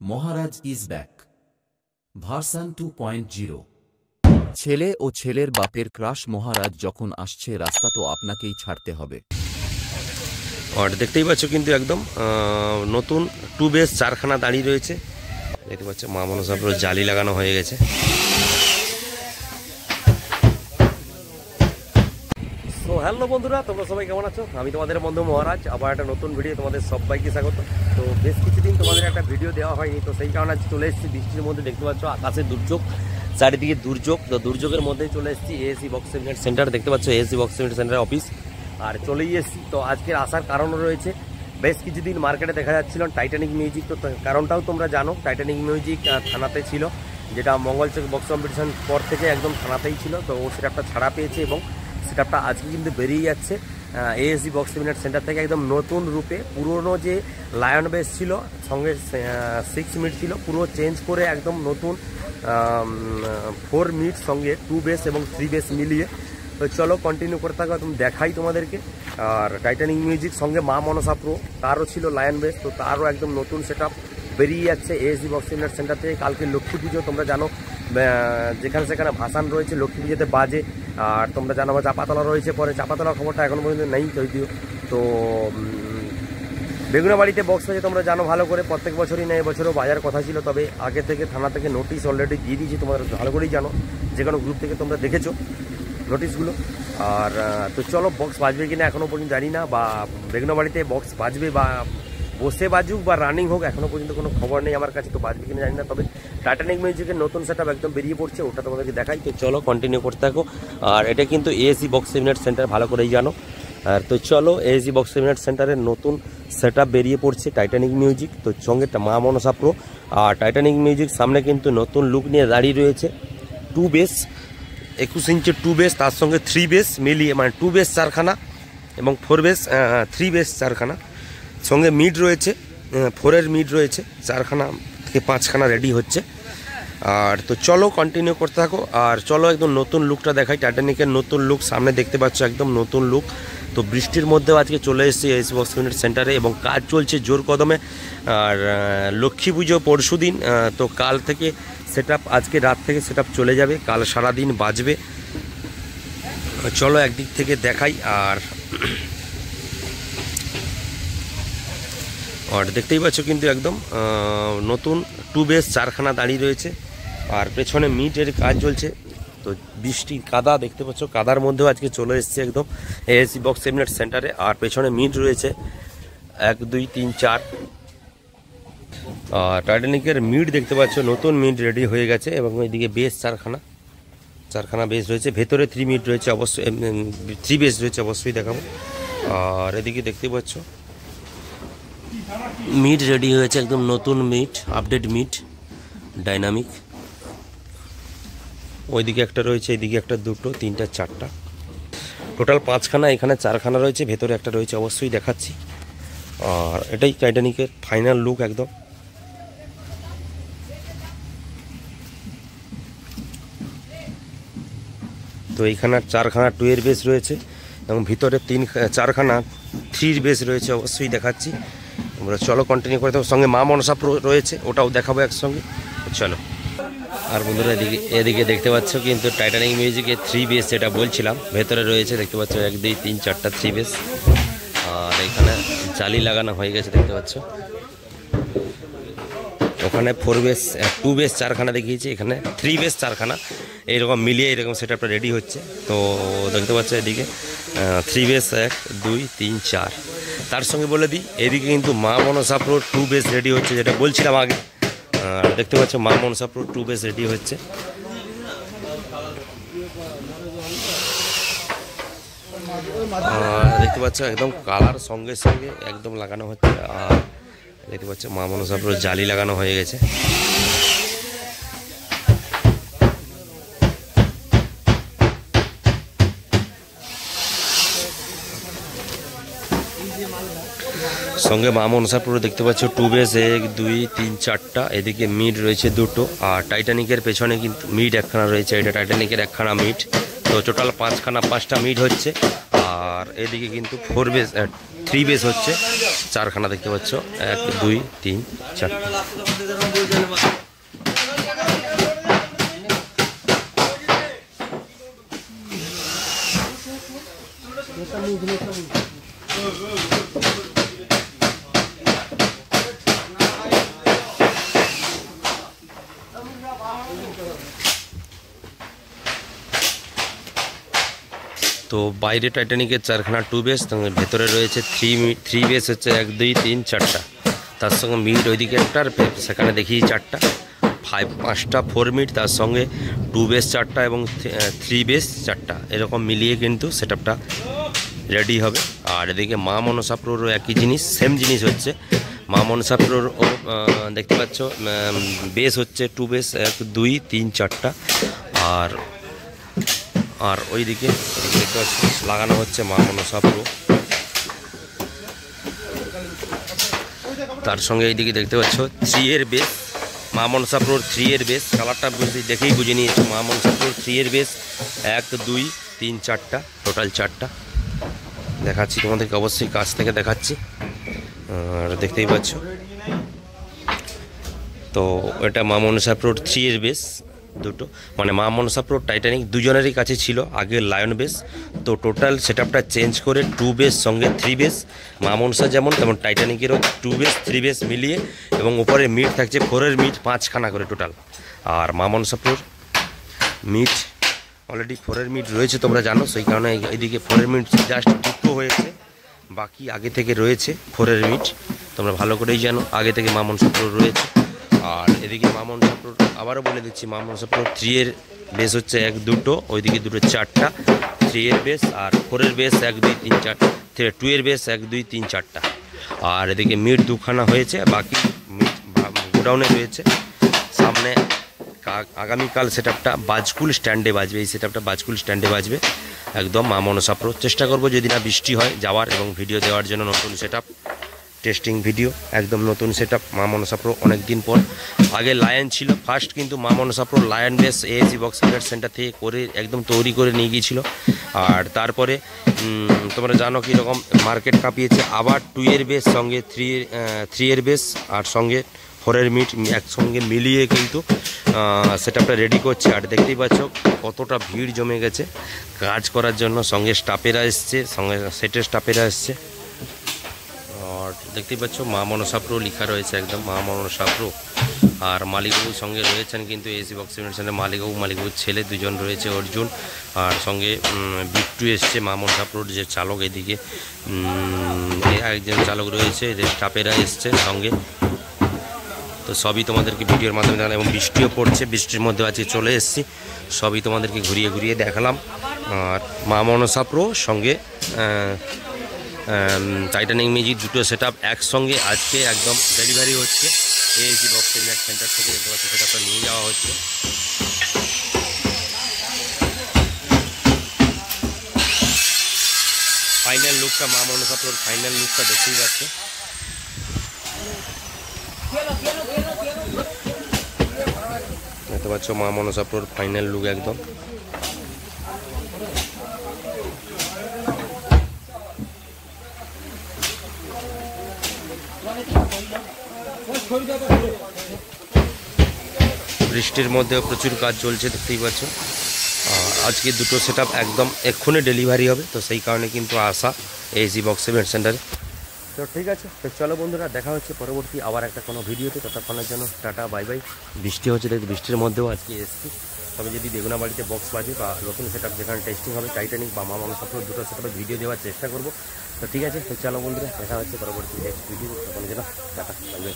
Maharaj is back version 2.0। ছেলে ও ছেলের বাপের ক্রাশ মহারাজ যখন আসছে রাস্তা তো আপনাকেই ছাড়তে হবে। আর দেখতেই পাচ্ছ কিন্তু একদম নতুন 2 বেস চারখানা দাঁড়িয়ে রয়েছে। দেখতে পাচ্ছ মা মনসাপুর জালি লাগানো হয়ে গেছে। তো হ্যালো বন্ধুরা, তোমরা সবাই কেমন আছো? আমি তোমাদের বন্ধু মহারাজ, আবার একটা নতুন ভিডিও তোমাদের সবাইকে স্বাগত। তো বেশ কিছুদিন তোমাদের একটা ভিডিও দেওয়া হয়নি, তো সেই কারণে আজ চলে এসেছি। বৃষ্টির মধ্যে দেখতে পাচ্ছ আকাশে দুর্যোগ, চারিদিকে দুর্যোগ। তো দুর্যোগের মধ্যেই চলে এসেছি এএসি বক্স সিমেন্ট সেন্টার। দেখতে পাচ্ছ এএসি বক্স সিমেন্ট সেন্টারের অফিস, আর চলেই এসেছি। তো আজকের আসার কারণও রয়েছে, বেশ কিছুদিন মার্কেটে দেখা যাচ্ছিল টাইটানিক মিউজিক। তো কারণটাও তোমরা জানো, টাইটানিক মিউজিক থানাতে ছিল, যেটা মঙ্গলচক বক্স কম্পিটিশন পর থেকে একদম থানাতেই ছিল। তো ও সেটআপটা ছাড়া পেয়েছে এবং সেটআপটা আজকে কিন্তু বেরিয়ে যাচ্ছে এএসি বক্স সিমেন্ট সেন্টার থেকে একদম নতুন রূপে। পুরনো যে লায়ন বেস ছিল, সঙ্গে 6 মিনিট ছিল, পুরো চেঞ্জ করে একদম নতুন 4 মিনিট সঙ্গে 2 বেস এবং 3 বেস মিলিয়ে। তো চলো কন্টিনিউ করতে থাকো, তুমি দেখাই তোমাদেরকে। আর টাইটানিক মিউজিক সঙ্গে মা মনসা প্রো, তারও ছিল লায়ন বেস, তো তারও একদম নতুন সেটআপ বেরিয়ে যাচ্ছে এএসি বক্স সিমেন্ট সেন্টার থেকে। কালকে লক্ষ্মী পুজো, তোমরা জানো যেখানে সেখানে ভাসান রয়েছে, লক্ষ্মী পুজোতে বাজে। আর তোমরা জানো চাপাতলা রয়েছে, পরে চাপাতলার খবরটা এখনও পর্যন্ত নেই যদিও। তো বেগুনাবাড়িতে বক্স হয়েছে, তোমরা জানো ভালো করে, প্রত্যেক বছরই নেই, এবছরও বাজার কথা ছিল। তবে আগে থেকে থানা থেকে নোটিশ অলরেডি দিয়ে দিয়েছি, তোমরা ভালো করেই জানো, যে কোনো গ্রুপ থেকে তোমরা দেখেছো নোটিশগুলো। আর তো চলো, বক্স বাজবে কিনা এখনও পর্যন্ত জানি না, বা বেগুনাবাড়িতে বক্স বাজবে বা বসে বাজুক বা রানিং হোক, এখনও পর্যন্ত কোনো খবর নেই আমার কাছে। তো বাজবে কিনা জানি না, তবে টাইটানিক মিউজিকের নতুন সেটআপ একদম বেরিয়ে পড়ছে, ওটা তোমাদেরকে দেখাই। তো চলো কন্টিনিউ করতে থাকো। আর এটা কিন্তু এএসি বক্স সিমেন্ট সেন্টার, ভালো করেই জানো। আর তো চলো, এএসি বক্স সিমেন্ট সেন্টারের নতুন সেটআপ বেরিয়ে পড়ছে টাইটানিক মিউজিক, তো সঙ্গে মা মনসা প্রো। আর টাইটানিক মিউজিক সামনে কিন্তু নতুন লুক নিয়ে দাঁড়িয়ে রয়েছে। 2 বেস 21 ইঞ্চের 2 বেস, তার সঙ্গে 3 বেস মিলিয়ে, মানে 2 বেস 4খানা এবং 4 বেস 3 বেস 4খানা, সঙ্গে মিড রয়েছে 4-এর মিড রয়েছে 4খানা থেকে 5খানা রেডি হচ্ছে। আর তো চলো কন্টিনিউ করতে থাকো। আর চলো একদম নতুন লুকটা দেখাই, টাইটানিকের নতুন লুক সামনে দেখতে পাচ্ছ, একদম নতুন লুক। তো বৃষ্টির মধ্যেও আজকে চলে এসেছি এএসি বক্স সিমেন্ট সেন্টারে এবং কাজ চলছে জোর কদমে। আর লক্ষ্মী পুজো পরশু দিন, তো কাল থেকে সেটআপ, আজকে রাত থেকে সেটআপ চলে যাবে, কাল সারাদিন বাজবে। চলো একদিক থেকে দেখাই। আর দেখতেই পাচ্ছ কিন্তু একদম নতুন 2 বেস 4খানা দাঁড়িয়ে রয়েছে। আর পেছনে মিটের কাজ চলছে। তো বৃষ্টি কাদা দেখতে পাচ্ছ, কাদার মধ্যেও আজকে চলে এসেছে একদম এএসি বক্স সিমেন্ট সেন্টারে। আর পেছনে মিট রয়েছে 1 2 3 4। আর টাইটানিকের মিট দেখতে পাচ্ছ, নতুন মিট রেডি হয়ে গেছে এবং ওইদিকে বেস 4খানা বেস রয়েছে, ভেতরে 3 মিট রয়েছে অবশ্যই, 3 বেস রয়েছে অবশ্যই দেখাবো। আর এদিকে দেখতে পাচ্ছ মিট রেডি হয়েছে, একদম নতুন মিট, আপডেট মিট, ডাইনামিক। ওইদিকে একটা রয়েছে, এইদিকে একটা, 2টো 3টা 4টা, টোটাল 5খানা, এখানে 4খানা রয়েছে, ভেতরে একটা রয়েছে অবশ্যই দেখাচ্ছি। আর এটাই টাইটানিকের ফাইনাল লুক একদম। তো এইখানে 4খানা 2-এর বেস রয়েছে এবং ভিতরে 4খানা 3 বেস রয়েছে অবশ্যই দেখাচ্ছি। আমরা চলো কন্টিনিউ করে দেবো, সঙ্গে মা মনসা প্রো রয়েছে, ওটাও দেখাবো একসঙ্গে। চলো। আর বন্ধুরা এদিকে দেখতে পাচ্ছ কিন্তু টাইটানিক মিউজিকের 3 বেস, যেটা বলছিলাম, ভেতরে রয়েছে দেখতে পাচ্ছ 1 2 3 4টা 3 বেস। আর এখানে জালি লাগানো হয়ে গেছে দেখতে পাচ্ছ। ওখানে 4 বেস 2 বেস 4খানা দেখিয়েছি, এখানে 3 বেস 4খানা, এইরকম মিলিয়ে এরকম সেটআপটা রেডি হচ্ছে। তো দেখতে পাচ্ছ এদিকে 3 বেস 1 2 3 4। তার সঙ্গে বলে দিই, এদিকে কিন্তু মা মনসা প্রো 2 বেস রেডি হচ্ছে, যেটা বলছিলাম আগে। দেখতে পাচ্ছ মা মনসা প্রো 2 বেস রেডি হচ্ছে। দেখতে পাচ্ছ একদম কালার সঙ্গে সঙ্গে একদম লাগানো হচ্ছে। আর দেখতে পাচ্ছ মা মনসা প্রো জালি লাগানো হয়ে গেছে। সঙ্গে মা মনসা প্রো দেখতে পাচ্ছ 2 বেস 1 2 3 4টা, এদিকে মিড রয়েছে 2টো। আর টাইটানিকের পেছনে কিন্তু মিড 1খানা রয়েছে, এটা টাইটানিকের 1খানা মিড। তো টোটাল 5খানা 5টা মিড হচ্ছে। আর এদিকে কিন্তু 4 বেস 3 বেস হচ্ছে 4খানা দেখতে পাচ্ছ, 1 2 3 4। তো বাইরে টাইটানিকের 4খানা 2 বেস, ভেতরে রয়েছে 3 বেস হচ্ছে 1 2 3 4টা, তার সঙ্গে মিড ওইদিকে একটা, আর সেখানে দেখি 4টা, 5টা 4 মিড, তার সঙ্গে 2 বেস 4টা এবং 3 বেস 4টা, এরকম মিলিয়ে কিন্তু সেট আপটা রেডি হবে। আর এদিকে মা মনসা প্রোরও একই জিনিস, সেম জিনিস হচ্ছে। মা মনসা প্রোর দেখতে পাচ্ছ বেস হচ্ছে 2 বেস 1 2 3 4টা, আর ওইদিকে দেখতে পাচ্ছ লাগানো হচ্ছে মা মনসা প্রো। তার সঙ্গে এইদিকে দেখতে পাচ্ছ 3 এর বেস, মা মনসা প্রোর 3 এর বেস, কালারটা দেখেই বুঝে নিয়েছো। মা মনসা প্রোর 3 এর বেস 1 2 3 4টা, টোটাল 4টা দেখাচ্ছি তোমাদেরকে, অবশ্যই কাছ থেকে দেখাচ্ছি। আর দেখতেই পাচ্ছ, তো এটা মা মনসা প্রোর 3 এর বেস দুটো, মানে মা মনসা প্রো টাইটানিক দুজনেরই কাছে ছিল আগে লায়ন বেস, তো টোটাল সেটআপটা চেঞ্জ করে 2 বেস সঙ্গে 3 বেস, মা মনসা যেমন তেমন টাইটানিকেরও 2 বেস 3 বেস মিলিয়ে, এবং উপরে মিট থাকছে 4 এর মিট 5খানা করে টোটাল। আর মা মনসা প্রোর মিট অলরেডি 4 এর মিট রয়েছে তোমরা জানো, সেই কারণে এইদিকে 4 এর মিট জাস্ট দুটো হয়েছে, বাকি আগে থেকে রয়েছে 4 এর মিট, তোমরা ভালো করেই জানো আগে থেকে মা মনসা প্রো রয়েছে। আর এদিকে মা মনসা প্রো আবারও বলে দিচ্ছি, মা মনসা প্রো 3 এর বেস হচ্ছে 1 2টো, ওইদিকে দুটো 4টা 3 এর বেস, আর 4 এর বেস 1 2 3 4, 2 এর বেস 1 2 3 4টা। আর এদিকে মিট 2খানা হয়েছে, বাকি মিট গোডাউনে রয়েছে। সামনে আগামীকাল সেটআপটা বাজকুল স্ট্যান্ডে বাজবে, এই সেটআপটা বাজকুল স্ট্যান্ডে বাজবে একদম মা মনসা প্রো। চেষ্টা করবো যদি না বৃষ্টি হয় যাওয়ার এবং ভিডিও দেওয়ার জন্য, নতুন সেটআপ টেস্টিং ভিডিও একদম নতুন সেটআপ মা মনসা প্রো অনেক দিন পর। আগে লায়ন ছিল ফার্স্ট, কিন্তু মা Manasa pro lion base AAC box event centre থেকে করে একদম তৈরি করে নিয়ে গিয়েছিল। আর তারপরে তোমরা জানো কীরকম মার্কেট কাঁপিয়েছে, আবার 2 এর বেস সঙ্গে 3 এর বেস আর সঙ্গে 4 এর মিট একসঙ্গে মিলিয়ে কিন্তু সেটআপটা রেডি করছে। আর দেখতেই পাচ্ছ কতটা ভিড় জমে গেছে কাজ করার জন্য, সঙ্গে স্টাফেরা এসছে, সঙ্গে সেটের স্টাফেরা এসছে। আর দেখতেই পাচ্ছ মা মনসা প্রো লেখা রয়েছে একদম মা মনসা প্রো। আর মালিকবাবুর সঙ্গে রয়েছেন কিন্তু এসি বক্স ইভেন্ট সেন্টারে মালিকবাবুর ছেলে 2জন রয়েছে, অর্জুন, আর সঙ্গে বিট্টু এসছে মা মনসা প্রোর যে চালক, এদিকে একজন চালক রয়েছে, এদের স্টাফেরা এসছে সঙ্গে। তো সবই তোমাদেরকে ভিডিওর মাধ্যমে দেখালাম, এবং বৃষ্টিও পড়ছে, বৃষ্টির মধ্যে আজকে চলে এসেছি, সবই তোমাদেরকে ঘুরিয়ে ঘুরিয়ে দেখালাম। আর মা মনসা প্রো সঙ্গে টাইটানিক ম্যাজিক দুটো সেটআপ একসঙ্গে আজকে একদম ডেলিভারি হচ্ছে এএসি বক্স ইভেন্ট সেন্টার থেকে, দেখতে পাচ্ছি সেটআপটা নিয়ে যাওয়া হচ্ছে। ফাইনাল লুকটা মা মনসা প্রোর ফাইনাল লুকটা দেখতেই পাচ্ছে। দেখতে পাচ্ছ মা মনসা প্রোর ফাইনাল লুক একদম। বৃষ্টির মধ্যেও প্রচুর কাজ চলছে দেখতেই পাচ্ছ। আজকে দুটো সেটআপ একদম এক্ষুনি ডেলিভারি হবে, তো সেই কারণে কিন্তু আসা এএসি বক্স ইভেন্ট সেন্টারে। তো ঠিক আছে, তো চলো বন্ধুরা, দেখা হচ্ছে পরবর্তী আবার একটা কোনো ভিডিওতে, ততক্ষণের জন্য টাটা বাই বাই। বৃষ্টি হচ্ছে, দেখি বৃষ্টির মধ্যেও আজকে এসেছি, তবে যদি বেগুনাবাড়িতে বক্স বাজে বা নতুন সেটআপ যেখানে টেস্টিং হবে টাইটানিক বা মা মনসা প্রো দুটো সেটআপের ভিডিও দেওয়ার চেষ্টা করবো। তো ঠিক আছে, তো চলো বন্ধুরা, দেখা হচ্ছে পরবর্তী নেক্সট ভিডিও, তখন যেন টাটা বাই বাই।